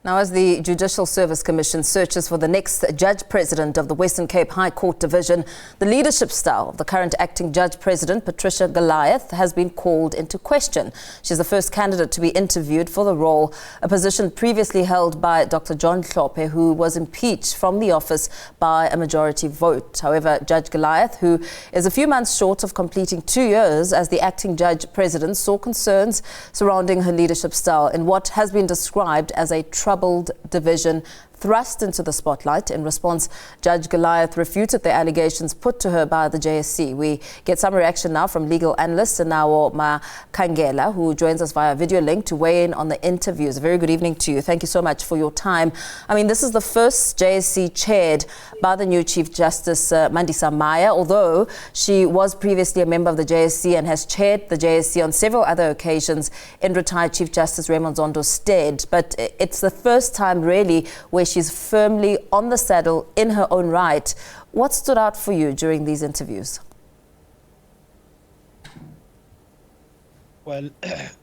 Now, as the Judicial Service Commission searches for the next Judge President of the Western Cape High Court Division, the leadership style of the current acting Judge President, Patricia Goliath, has been called into question. She's the first candidate to be interviewed for the role, a position previously held by Dr. John Hlophe, who was impeached from the office by a majority vote. However, Judge Goliath, who is a few months short of completing 2 years as the acting Judge President, saw concerns surrounding her leadership style in what has been described as a troubled division thrust into the spotlight. In response, Judge Goliath refuted the allegations put to her by the JSC. We get some reaction now from legal analyst Sinawo Makangela, who joins us via video link to weigh in on the interviews. A very good evening to you. Thank you so much for your time. I mean, this is the first JSC chaired by the new Chief Justice Mandisa Maya, although she was previously a member of the JSC and has chaired the JSC on several other occasions in retired Chief Justice Raymond Zondo's stead. But it's the first time really where she's firmly on the saddle in her own right. What stood out for you during these interviews? Well,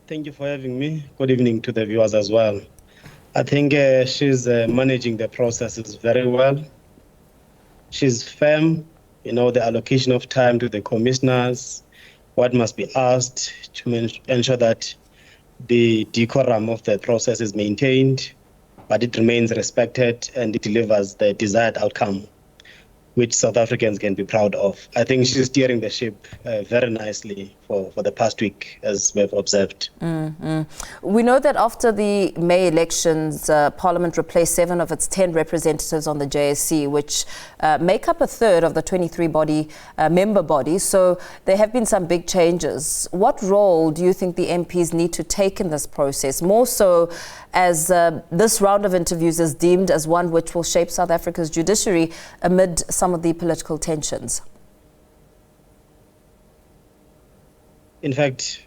thank you for having me. Good evening to the viewers as well. I think she's managing the processes very well. She's firm, the allocation of time to the commissioners, what must be asked to ensure that the decorum of the process is maintained, but it remains respected and it delivers the desired outcome, which South Africans can be proud of. I think she's steering the ship very nicely for the past week, as we've observed. We know that after the May elections, Parliament replaced 7 of its 10 representatives on the JSC, which make up a third of the 23 member body. So there have been some big changes. What role do you think the MPs need to take in this process, more so as this round of interviews is deemed as one which will shape South Africa's judiciary amid some of the political tensions? In fact,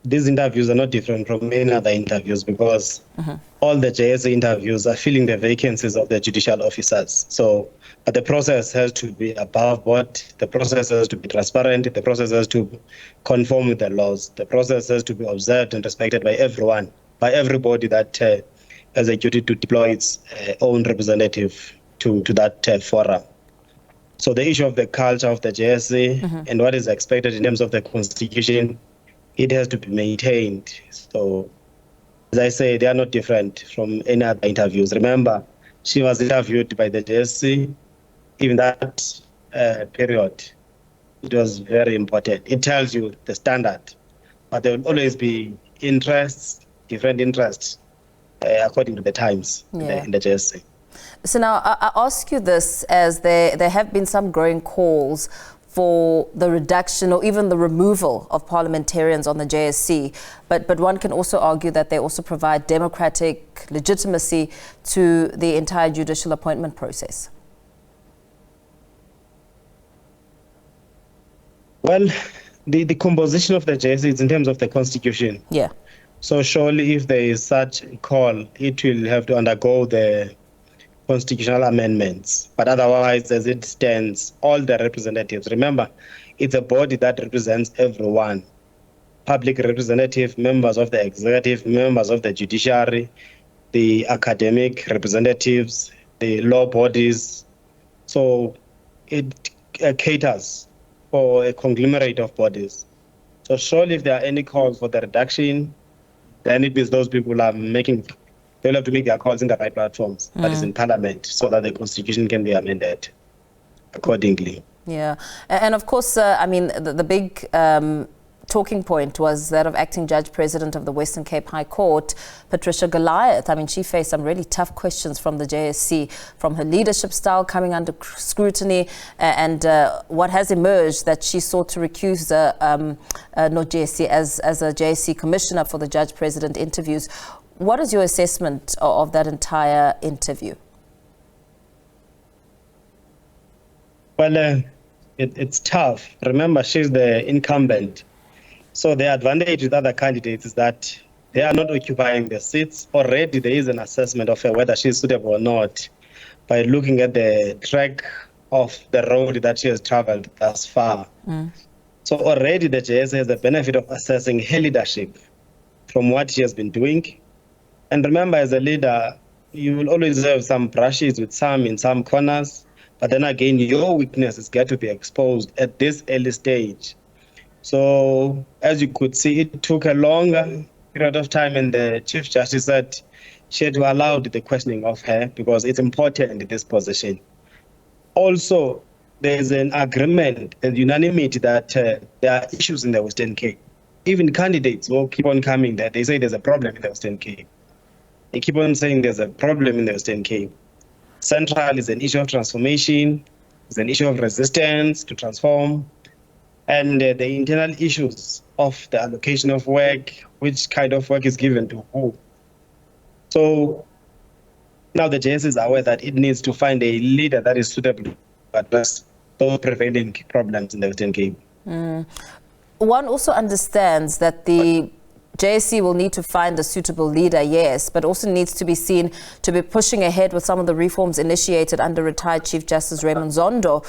these interviews are not different from any other interviews because all the JSC interviews are filling the vacancies of the judicial officers. So the process has to be above board, the process has to be transparent, the process has to conform with the laws, the process has to be observed and respected by everyone, by everybody that has a duty to deploy its own representative to that forum. So the issue of the culture of the JSC and what is expected in terms of the constitution, it has to be maintained. So, as I say, they are not different from any other interviews. Remember, she was interviewed by the JSC. Even that period, it was very important. It tells you the standard, but there will always be interests, different interests, according to the times in the JSC. So now I ask you this, as there have been some growing calls for the reduction or even the removal of parliamentarians on the JSC. But one can also argue that they also provide democratic legitimacy to the entire judicial appointment process. Well, the composition of the JSC is in terms of the constitution. Yeah. So surely if there is such a call, it will have to undergo the constitutional amendments. But otherwise, as it stands, all the representatives, remember, it's a body that represents everyone. Public representative, members of the executive, members of the judiciary, the academic representatives, the law bodies. So it caters for a conglomerate of bodies. So surely if there are any calls for the reduction, then it means those people are they'll have to make their calls in the right platforms, that is in Parliament, so that the Constitution can be amended accordingly. Yeah, and of course, I mean, the big talking point was that of acting Judge President of the Western Cape High Court, Patricia Goliath. I mean, she faced some really tough questions from the JSC, from her leadership style coming under scrutiny, and what has emerged that she sought to recuse not JSC as a JSC commissioner for the Judge President interviews. What is your assessment of that entire interview? Well, it's tough. Remember, she's the incumbent. So the advantage with other candidates is that they are not occupying the seats. Already there is an assessment of whether she's suitable or not by looking at the track of the road that she has traveled thus far. So already the JSC has the benefit of assessing her leadership from what she has been doing And remember, as a leader, you will always have some brushes with some in some corners. But then again, your weaknesses get to be exposed at this early stage. So as you could see, it took a longer period of time, and the Chief Justice said she had to allow the questioning of her because it's important in this position. Also, there's an agreement and unanimity that there are issues in the Western Cape. Even candidates will keep on coming there. They say there's a problem in the Western Cape. They keep on saying there's a problem in the Western Cape. Central is an issue of transformation, it's an issue of resistance to transform, and the internal issues of the allocation of work, which kind of work is given to who. So now the JSC is aware that it needs to find a leader that is suitable to address those prevailing problems in the Western Cape. One also understands that the JSC will need to find a suitable leader, yes, but also needs to be seen to be pushing ahead with some of the reforms initiated under retired Chief Justice Raymond Zondo.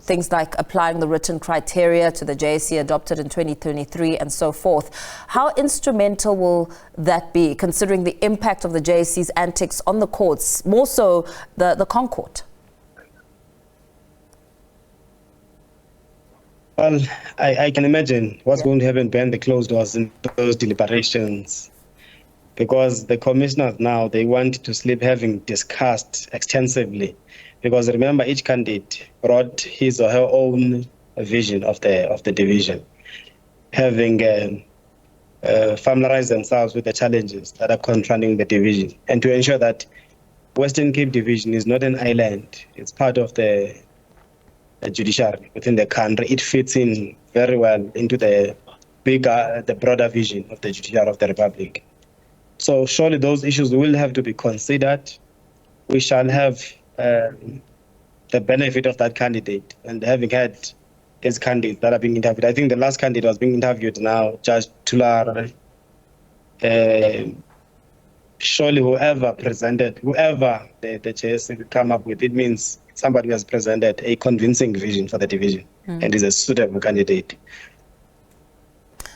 Things like applying the written criteria to the JSC adopted in 2023 and so forth. How instrumental will that be, considering the impact of the JSC's antics on the courts, more so the Concourt? Well, I can imagine what's going to happen behind the closed doors in those deliberations, because the commissioners now, they want to sleep having discussed extensively, because remember, each candidate brought his or her own vision of the division, having familiarized themselves with the challenges that are confronting the division, and to ensure that Western Cape division is not an island, it's part of the judiciary within the country. It fits in very well into the broader vision of the judiciary of the Republic. So surely those issues will have to be considered. We shall have the benefit of that candidate, and having had his candidates that are being interviewed. I think the last candidate was being interviewed now, Judge Tular. Surely whoever the JSC will come up with, it means somebody who has presented a convincing vision for the division and is a suitable candidate.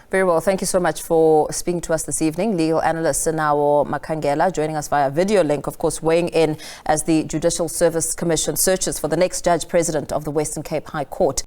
Very well. Thank you so much for speaking to us this evening. Legal analyst Sinawo Makangela joining us via video link, of course, weighing in as the Judicial Service Commission searches for the next Judge President of the Western Cape High Court.